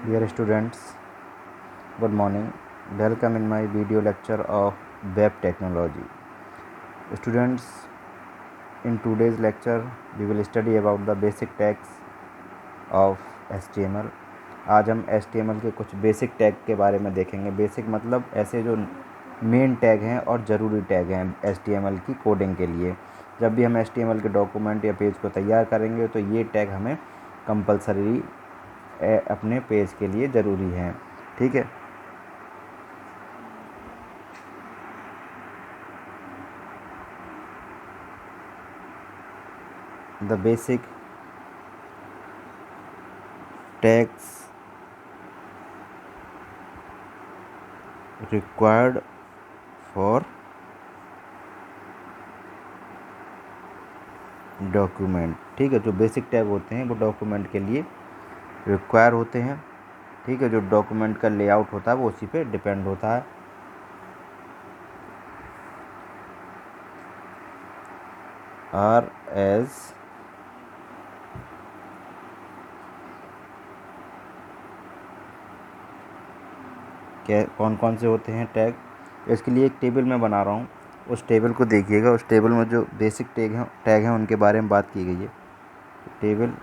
Dear students, good morning. Welcome in my video lecture of web technology. Students, in today's lecture we will study about the basic tags of HTML. आज हम HTML के कुछ basic tag के बारे में देखेंगे. Basic मतलब ऐसे जो मेन टैग हैं और ज़रूरी टैग हैं HTML की कोडिंग के लिए. जब भी हम HTML के डॉक्यूमेंट या पेज को तैयार करेंगे तो ये टैग हमें कंपलसरी अपने पेज के लिए ज़रूरी हैं. ठीक है. The basic tags required for document. ठीक है. जो बेसिक टैग होते हैं वो डॉक्यूमेंट के लिए रिक्वायर होते हैं. ठीक है. जो डॉक्यूमेंट का लेआउट होता है वो उसी पे डिपेंड होता है. आर एज कौन कौन से होते हैं टैग. इसके लिए एक टेबल मैं बना रहा हूँ. उस टेबल को देखिएगा. उस टेबल में जो बेसिक टैग हैं उनके बारे में बात की गई है. Table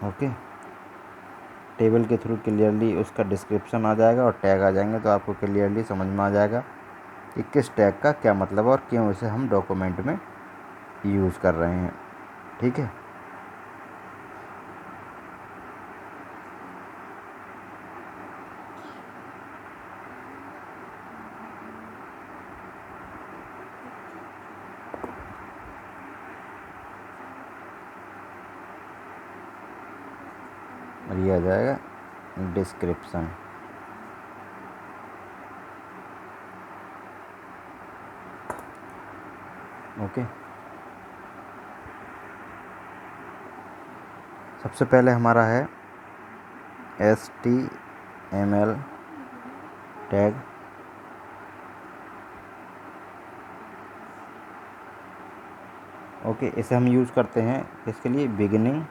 okay. टेबल के थ्रू क्लियरली उसका डिस्क्रिप्शन आ जाएगा और टैग आ जाएंगे तो आपको क्लियरली समझ में आ जाएगा कि किस टैग का क्या मतलब और क्यों इसे हम डॉक्यूमेंट में यूज़ कर रहे हैं. ठीक है. और ये आ जाएगा डिस्क्रिप्शन. ओके. सबसे पहले हमारा है HTML टैग. ओके. इसे हम यूज़ करते हैं इसके लिए beginning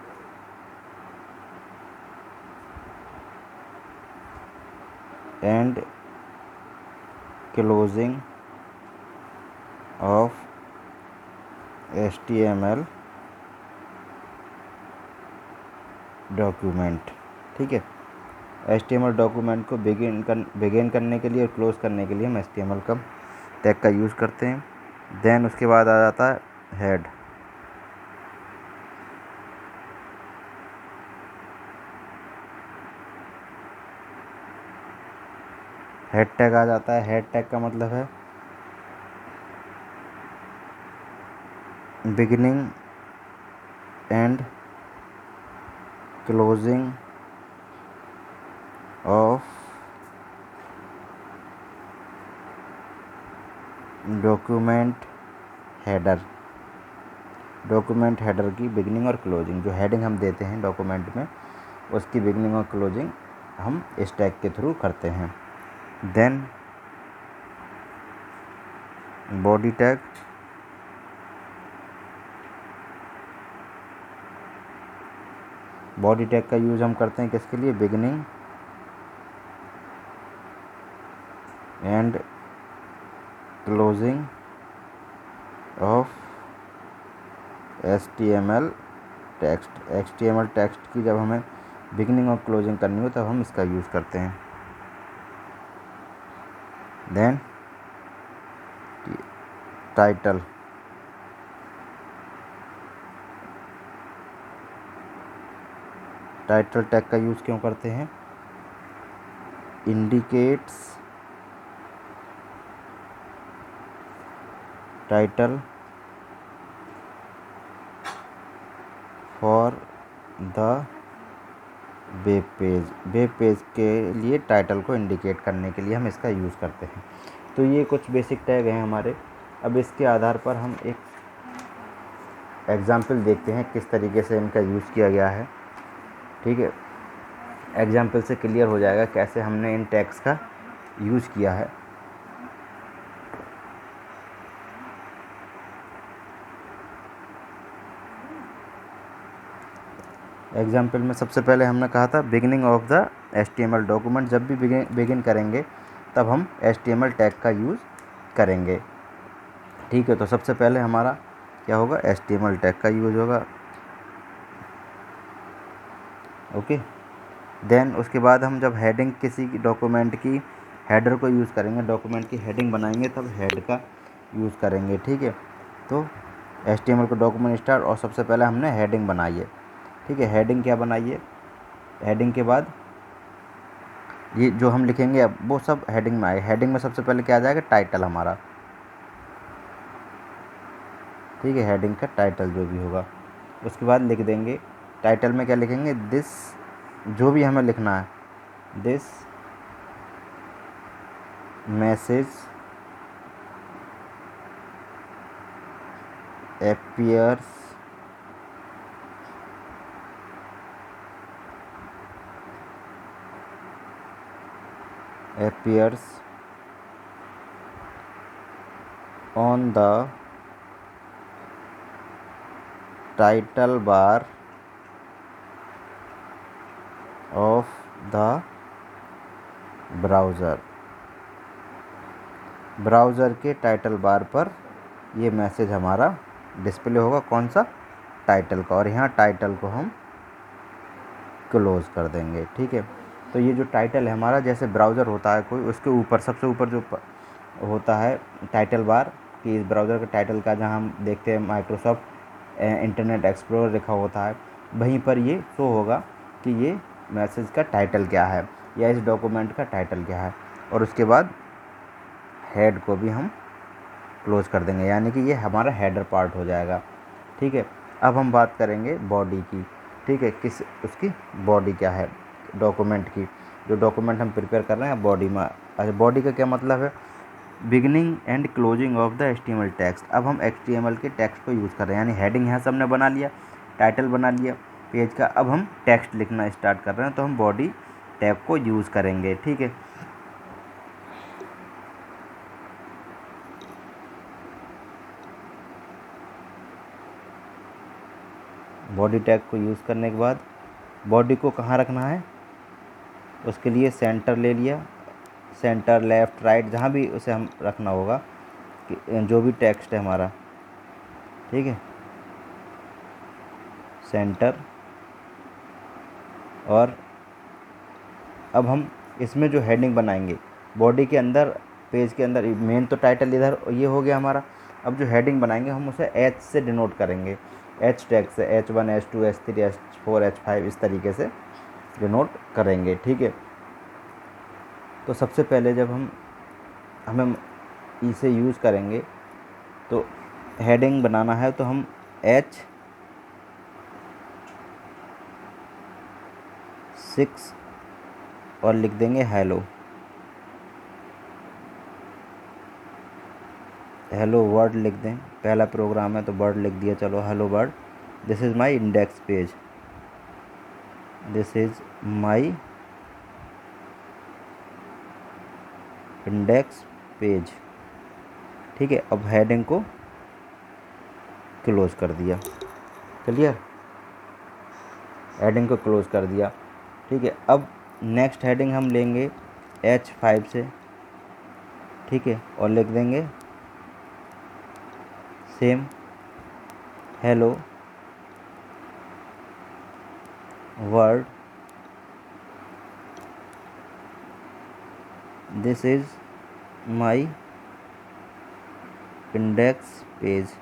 and closing of HTML document. ठीक है. HTML डॉक्यूमेंट को बिगिन करने के लिए और क्लोज करने के लिए हम HTML का टैग का यूज़ करते हैं. देन उसके बाद आ जाता है हेड. हेड टैग आ जाता है. हेड टैग का मतलब है beginning and closing of document header. Document header की बिगिनिंग और क्लोजिंग, जो हेडिंग हम देते हैं डॉक्यूमेंट में, उसकी बिगिनिंग और क्लोजिंग हम इस टैग के थ्रू करते हैं. Then body tag. Body tag का यूज़ हम करते हैं किसके लिए? Beginning and closing of HTML text. HTML text की जब हमें बिगिनिंग और क्लोजिंग करनी हो तब हम इसका यूज़ करते हैं. Then title. टाइटल टैग का यूज़ क्यों करते हैं? Indicates title for the web page. Web page के लिए टाइटल को इंडिकेट करने के लिए हम इसका यूज़ करते हैं. तो ये कुछ बेसिक टैग हैं हमारे. अब इसके आधार पर हम एक एग्ज़ाम्पल देखते हैं किस तरीके से इनका यूज़ किया गया है. ठीक है. एग्जाम्पल से क्लियर हो जाएगा कैसे हमने इन टैग्स का यूज़ किया है। एग्जाम्पल में सबसे पहले हमने कहा था beginning of the HTML document, जब भी बिगिन करेंगे तब हम HTML टैग का यूज़ करेंगे। ठीक है, तो सबसे पहले हमारा क्या होगा, HTML टैग का यूज़ होगा। ओके, देन उसके बाद हम जब हेडिंग किसी डॉक्यूमेंट की हेडर को यूज़ करेंगे, डॉक्यूमेंट की हेडिंग बनाएंगे, तब हेड का यूज़ करेंगे। ठीक है, तो HTML को डॉक्यूमेंट स्टार्ट और सबसे पहले हमने हेडिंग बनाई है। ठीक है, हेडिंग क्या बनाई है, हेडिंग के बाद ये जो हम लिखेंगे अब वो सब हेडिंग में आएगा। हेडिंग में सबसे पहले क्या आ जाएगा, टाइटल हमारा। ठीक है, हेडिंग का टाइटल जो भी होगा, उसके बाद लिख देंगे टाइटल में क्या लिखेंगे, दिस, जो भी हमें लिखना है, this message appears on the title bar of the browser। Browser के टाइटल बार पर ये मैसेज हमारा डिस्प्ले होगा, कौन सा, टाइटल का, और यहाँ टाइटल को हम क्लोज़ कर देंगे। ठीक है, तो ये जो टाइटल है हमारा, जैसे ब्राउज़र होता है कोई, उसके ऊपर सबसे ऊपर जो होता है टाइटल बार, कि इस ब्राउज़र के टाइटल का, जहाँ हम देखते हैं माइक्रोसॉफ्ट इंटरनेट एक्सप्लोरर लिखा होता है, वहीं पर ये शो होगा कि ये मैसेज का टाइटल क्या है या इस डॉक्यूमेंट का टाइटल क्या है। और उसके बाद हेड को भी हम क्लोज़ कर देंगे, यानी कि ये हमारा हेडर पार्ट हो जाएगा। ठीक है, अब हम बात करेंगे बॉडी की। ठीक है, किस उसकी बॉडी क्या है डॉक्यूमेंट की, जो डॉक्यूमेंट हम प्रिपेयर कर रहे हैं बॉडी में। अच्छा, बॉडी का क्या मतलब है, beginning and closing of the HTML text. अब हम HTML के टेक्स्ट को यूज़ कर रहे हैं, यानी हेडिंग यहाँ से हमने बना लिया, टाइटल बना लिया पेज का, अब हम टेक्स्ट लिखना स्टार्ट कर रहे हैं, तो हम बॉडी टैग को यूज़ करेंगे। ठीक है, बॉडी टैग को यूज़ करने के बाद बॉडी को कहाँ रखना है, उसके लिए सेंटर ले लिया, सेंटर, लेफ़्ट, राइट, जहाँ भी उसे हम रखना होगा कि जो भी टेक्स्ट है हमारा। ठीक है, सेंटर। और अब हम इसमें जो हेडिंग बनाएंगे बॉडी के अंदर, पेज के अंदर, मेन तो टाइटल इधर ये हो गया हमारा। अब जो हेडिंग बनाएंगे हम उसे H से डिनोट करेंगे, H टैग से, H1, H2, H3, H4, H5, इस तरीके से डिनोट करेंगे। ठीक है, तो सबसे पहले जब हमें इसे यूज़ करेंगे, तो हेडिंग बनाना है तो हम H6 और लिख देंगे हेलो वर्ड लिख दें, पहला प्रोग्राम है तो वर्ड लिख दिया, चलो hello word. This is my index page, this is my index page. ठीक है, अब हेडिंग को क्लोज़ कर दिया, क्लियर, हेडिंग को क्लोज़ कर दिया। ठीक है, अब नेक्स्ट हेडिंग हम लेंगे H5 से। ठीक है, और लिख देंगे same hello word, this is my index page,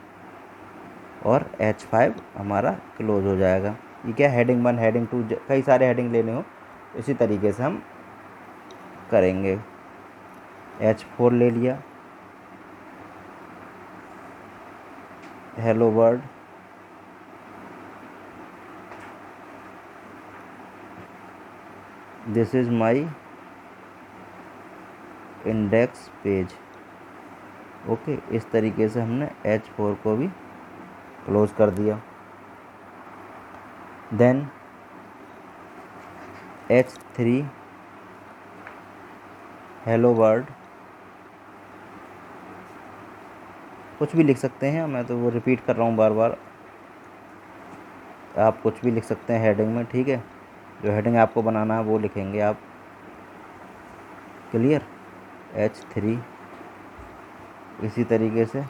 और H5 हमारा क्लोज हो जाएगा। ये क्या, हेडिंग 1, हेडिंग 2, कई सारे हेडिंग लेने हो इसी तरीके से हम करेंगे। H4 ले लिया, hello word, this is my index page. Okay, इस तरीके से हमने H4 को भी क्लोज़ कर दिया। देन H3 हेलो वर्ल्ड, कुछ भी लिख सकते हैं, मैं तो वो रिपीट कर रहा हूँ बार बार, आप कुछ भी लिख सकते हैं हेडिंग में, ठीक है। जो हेडिंग आपको बनाना है वो लिखेंगे आप। क्लियर। H3, इसी तरीके से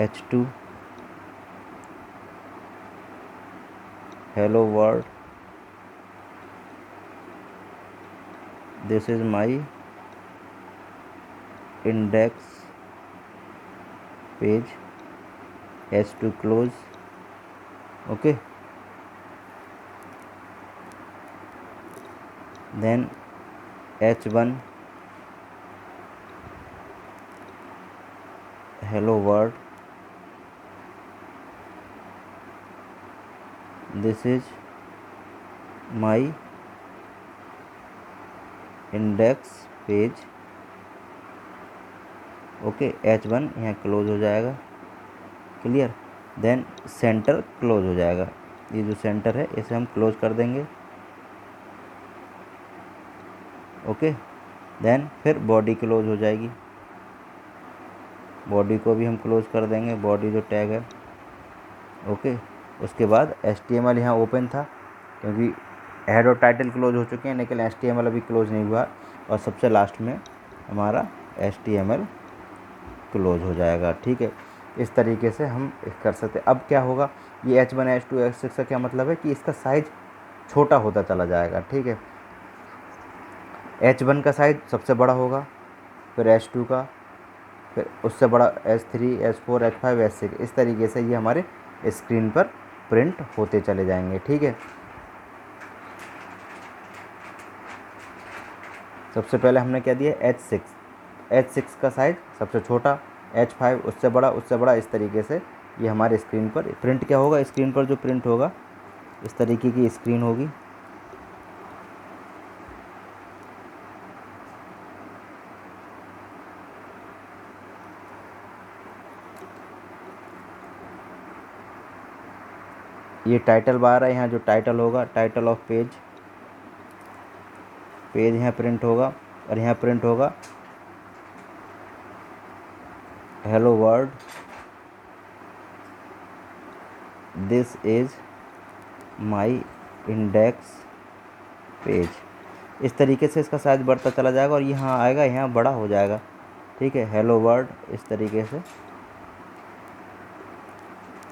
H2 hello world, this is my index page, H2 close, okay. Then H1 hello world, this is my index page, okay. H1 यहाँ क्लोज हो जाएगा। क्लियर। देन सेंटर क्लोज हो जाएगा, ये जो सेंटर है इसे हम क्लोज कर देंगे, ओके। देन फिर बॉडी क्लोज हो जाएगी, बॉडी को भी हम क्लोज कर देंगे, बॉडी जो टैग है, ओके। उसके बाद HTML यहाँ ओपन था क्योंकि हेड और टाइटल क्लोज हो चुके हैं, लेकिन HTML अभी क्लोज नहीं हुआ, और सबसे लास्ट में हमारा HTML क्लोज हो जाएगा, ठीक है। इस तरीके से हम कर सकते हैं। अब क्या होगा, ये H1 H2 H6 का क्या मतलब है कि इसका साइज़ छोटा होता चला जाएगा, ठीक है। H1 का साइज़ सबसे बड़ा होगा, फिर H2 का, फिर उससे बड़ा H3 H4 H5 H6, इस तरीके से ये हमारे स्क्रीन पर प्रिंट होते चले जाएंगे, ठीक है। सबसे पहले हमने क्या दिया, H6 का साइज़ सबसे छोटा, H5 उससे बड़ा, इस तरीके से ये हमारे स्क्रीन पर प्रिंट क्या होगा, स्क्रीन पर जो प्रिंट होगा इस तरीके की स्क्रीन होगी। ये टाइटल बार है, यहाँ जो टाइटल होगा, टाइटल ऑफ पेज यहाँ प्रिंट होगा, और यहाँ प्रिंट होगा hello world, this is my index page. इस तरीके से इसका साइज़ बढ़ता चला जाएगा, और यहाँ आएगा, यहाँ बड़ा हो जाएगा, ठीक है। हेलो वर्ल्ड, इस तरीके से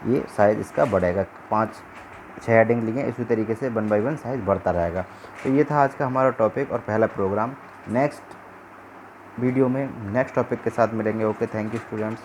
ये साइज़ इसका बढ़ेगा। 5-6 हेडिंग लिए, इसी तरीके से 1 बाय 1 साइज़ बढ़ता रहेगा। तो ये था आज का हमारा टॉपिक और पहला प्रोग्राम। नेक्स्ट वीडियो में नेक्स्ट टॉपिक के साथ मिलेंगे। Okay, thank you students.